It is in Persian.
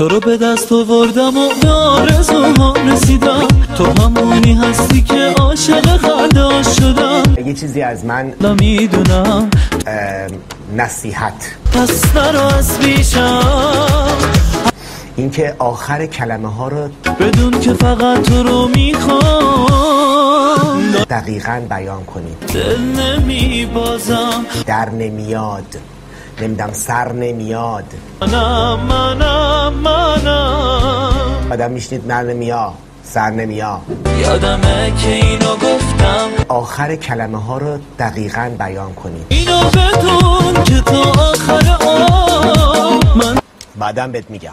تو رو به دست آوردم و به آرزوها رسیدم، تو همونی هستی که عاشق خنده شدم. یه چیزی از من نمیدونم نصیحت پس نرو از پیشم، اینکه آخر کلمه ها رو بدون که فقط تو رو میخوام، دقیقاً بیان کنید. دل نمیبازم، در نمیاد، نمیدم سر نمیاد. منم آدم میشنید من نمیاد سر نمیاد. یادمه که اینو گفتم، آخر کلمه ها رو دقیقاً بیان کنید. اینو بدون که تو آخر من بعدم بهت میگم.